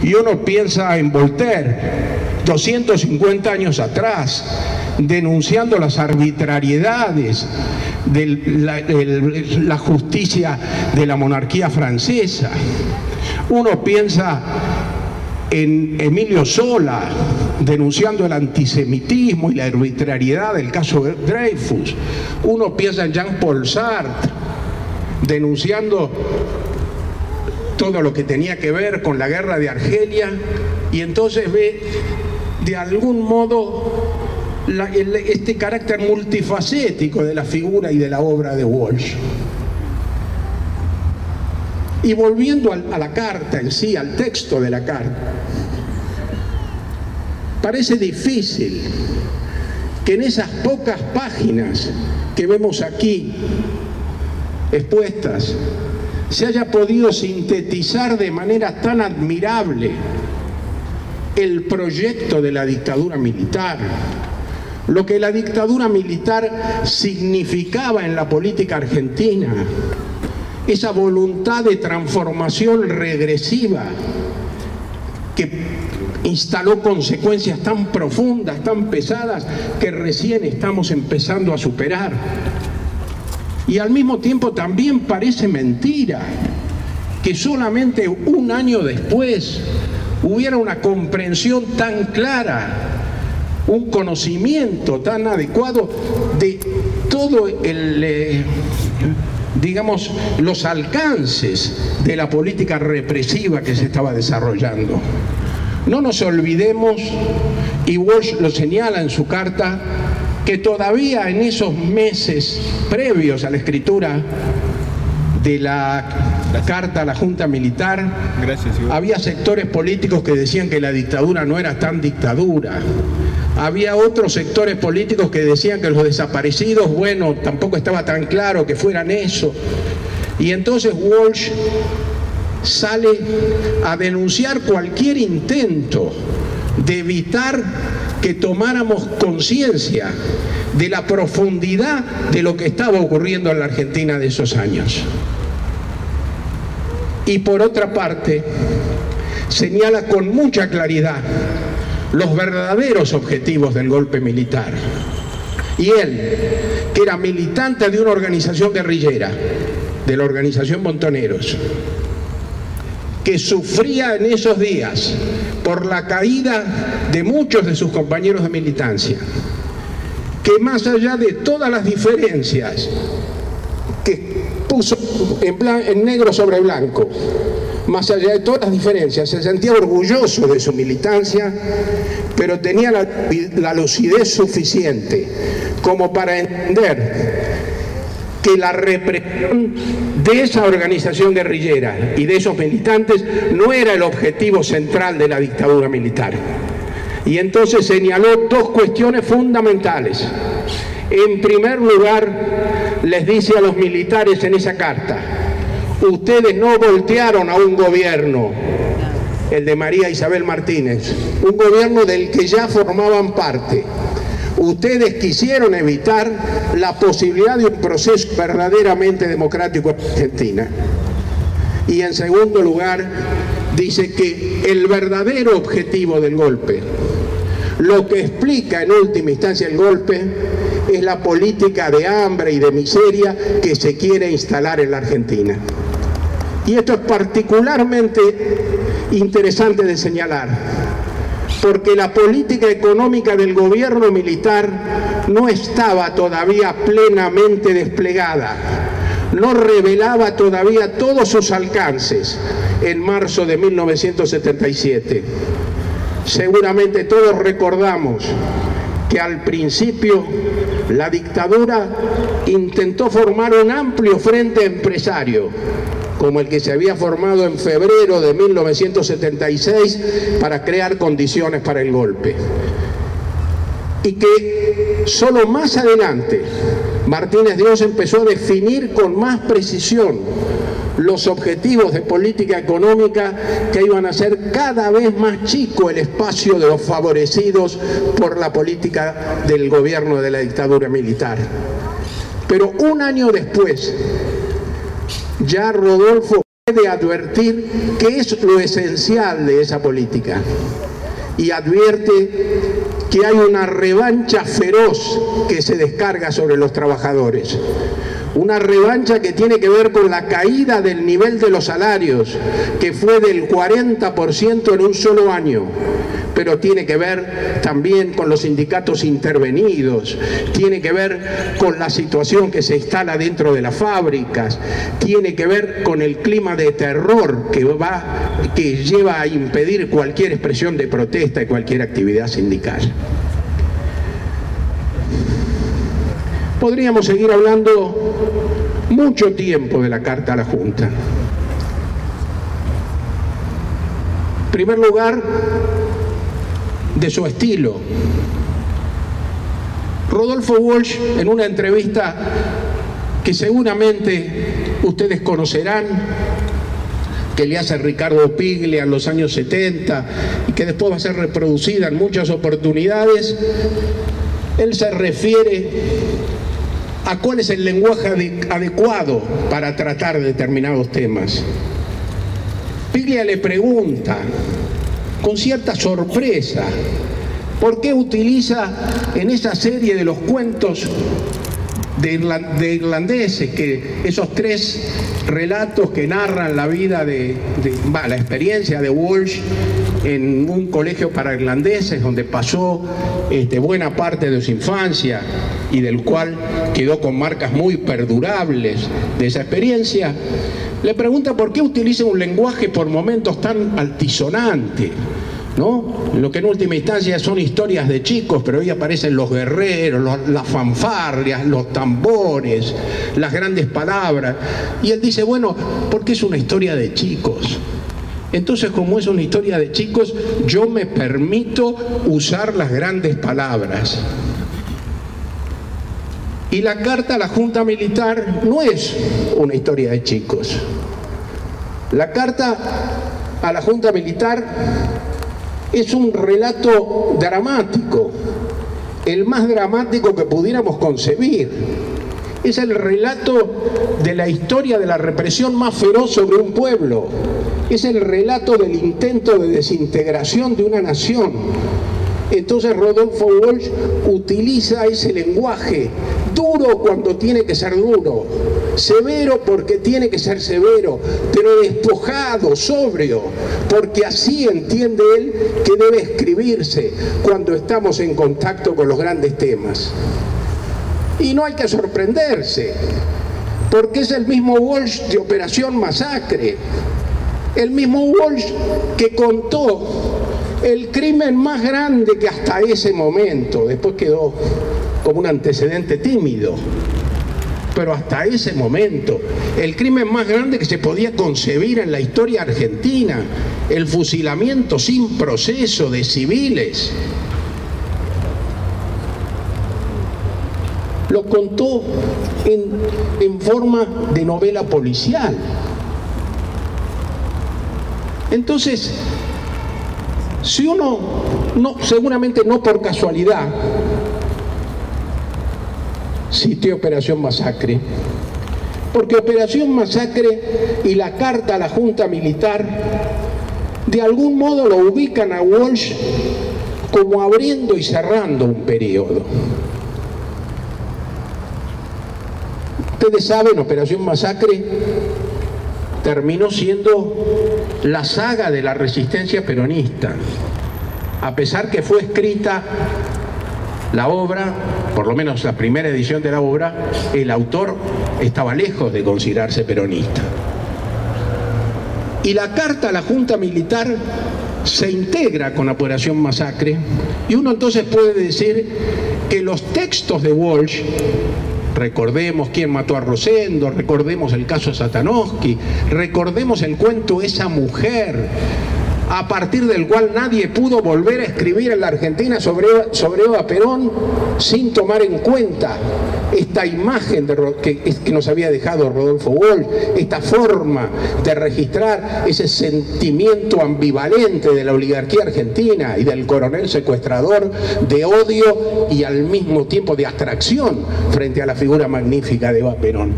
Y uno piensa en Voltaire, 250 años atrás, denunciando las arbitrariedades de la justicia de la monarquía francesa. Uno piensa en Emilio Zola, denunciando el antisemitismo y la arbitrariedad del caso Dreyfus. Uno piensa en Jean-Paul Sartre, denunciando todo lo que tenía que ver con la guerra de Argelia, y entonces ve de algún modo este carácter multifacético de la figura y de la obra de Walsh. Y volviendo a la carta en sí, al texto de la carta, parece difícil que en esas pocas páginas que vemos aquí expuestas se haya podido sintetizar de manera tan admirable el proyecto de la dictadura militar, lo que la dictadura militar significaba en la política argentina, esa voluntad de transformación regresiva que instaló consecuencias tan profundas, tan pesadas, que recién estamos empezando a superar. Y al mismo tiempo también parece mentira que solamente un año después hubiera una comprensión tan clara, un conocimiento tan adecuado de todo digamos, los alcances de la política represiva que se estaba desarrollando. No nos olvidemos, y Walsh lo señala en su carta, que todavía en esos meses previos a la escritura de la carta a la Junta Militar, había sectores políticos que decían que la dictadura no era tan dictadura. Había otros sectores políticos que decían que los desaparecidos, bueno, tampoco estaba tan claro que fueran eso. Y entonces Walsh sale a denunciar cualquier intento de evitar que tomáramos conciencia de la profundidad de lo que estaba ocurriendo en la Argentina de esos años. Y por otra parte, señala con mucha claridad los verdaderos objetivos del golpe militar. Y él, que era militante de una organización guerrillera, de la organización Montoneros, que sufría en esos días por la caída de muchos de sus compañeros de militancia, que más allá de todas las diferencias que puso en negro sobre blanco, más allá de todas las diferencias, se sentía orgulloso de su militancia, pero tenía la lucidez suficiente como para entender que la represión de esa organización guerrillera y de esos militantes no era el objetivo central de la dictadura militar. Y entonces señaló dos cuestiones fundamentales. En primer lugar, les dice a los militares en esa carta: ustedes no voltearon a un gobierno, el de María Isabel Martínez, un gobierno del que ya formaban parte. Ustedes quisieron evitar la posibilidad de un proceso verdaderamente democrático en Argentina. Y en segundo lugar, dice que el verdadero objetivo del golpe, lo que explica en última instancia el golpe, es la política de hambre y de miseria que se quiere instalar en la Argentina. Y esto es particularmente interesante de señalar, porque la política económica del gobierno militar no estaba todavía plenamente desplegada, no revelaba todavía todos sus alcances en marzo de 1977. Seguramente todos recordamos que al principio la dictadura intentó formar un amplio frente empresario, como el que se había formado en febrero de 1976 para crear condiciones para el golpe. Y que solo más adelante Martínez Dios empezó a definir con más precisión los objetivos de política económica que iban a hacer cada vez más chico el espacio de los favorecidos por la política del gobierno de la dictadura militar. Pero un año después, ya Rodolfo puede advertir qué es lo esencial de esa política. Y advierte que hay una revancha feroz que se descarga sobre los trabajadores. Una revancha que tiene que ver con la caída del nivel de los salarios, que fue del 40% en un solo año. Pero tiene que ver también con los sindicatos intervenidos, tiene que ver con la situación que se instala dentro de las fábricas, tiene que ver con el clima de terror que lleva a impedir cualquier expresión de protesta y cualquier actividad sindical. Podríamos seguir hablando mucho tiempo de la Carta a la Junta. En primer lugar, de su estilo. Rodolfo Walsh, en una entrevista que seguramente ustedes conocerán, que le hace Ricardo Piglia en los años 70 y que después va a ser reproducida en muchas oportunidades, él se refiere a cuál es el lenguaje adecuado para tratar determinados temas. Piglia le pregunta, con cierta sorpresa, ¿por qué utiliza en esa serie de los cuentos de irlandeses, que esos 3 relatos que narran la vida la experiencia de Walsh en un colegio para irlandeses donde pasó buena parte de su infancia y del cual quedó con marcas muy perdurables de esa experiencia? Le pregunta por qué utiliza un lenguaje por momentos tan altisonante, ¿no? Lo que en última instancia son historias de chicos, pero hoy aparecen los guerreros, las fanfarrias, los tambores, las grandes palabras. Y él dice, bueno, porque es una historia de chicos. Entonces, como es una historia de chicos, yo me permito usar las grandes palabras. Y la Carta a la Junta Militar no es una historia de chicos. La Carta a la Junta Militar es un relato dramático, el más dramático que pudiéramos concebir. Es el relato de la historia de la represión más feroz sobre un pueblo. Es el relato del intento de desintegración de una nación. Entonces Rodolfo Walsh utiliza ese lenguaje duro cuando tiene que ser duro, severo porque tiene que ser severo, pero despojado, sobrio, porque así entiende él que debe escribirse cuando estamos en contacto con los grandes temas. Y no hay que sorprenderse, porque es el mismo Walsh de Operación Masacre, el mismo Walsh que contó el crimen más grande que hasta ese momento, después quedó como un antecedente tímido, pero hasta ese momento, el crimen más grande que se podía concebir en la historia argentina, el fusilamiento sin proceso de civiles, lo contó en forma de novela policial. Entonces, si uno, seguramente no por casualidad, cité Operación Masacre, porque Operación Masacre y la Carta a la Junta Militar de algún modo lo ubican a Walsh como abriendo y cerrando un periodo. Ustedes saben, Operación Masacre terminó siendo la saga de la resistencia peronista, a pesar que fue escrita la obra, por lo menos la primera edición de la obra, el autor estaba lejos de considerarse peronista. Y la Carta a la Junta Militar se integra con la Operación Masacre, y uno entonces puede decir que los textos de Walsh, recordemos quién mató a Rosendo, recordemos el caso Satanowski, recordemos el cuento Esa mujer, a partir del cual nadie pudo volver a escribir en la Argentina sobre Eva Perón sin tomar en cuenta esta imagen que nos había dejado Rodolfo Walsh, esta forma de registrar ese sentimiento ambivalente de la oligarquía argentina y del coronel secuestrador, de odio y al mismo tiempo de abstracción frente a la figura magnífica de Eva Perón.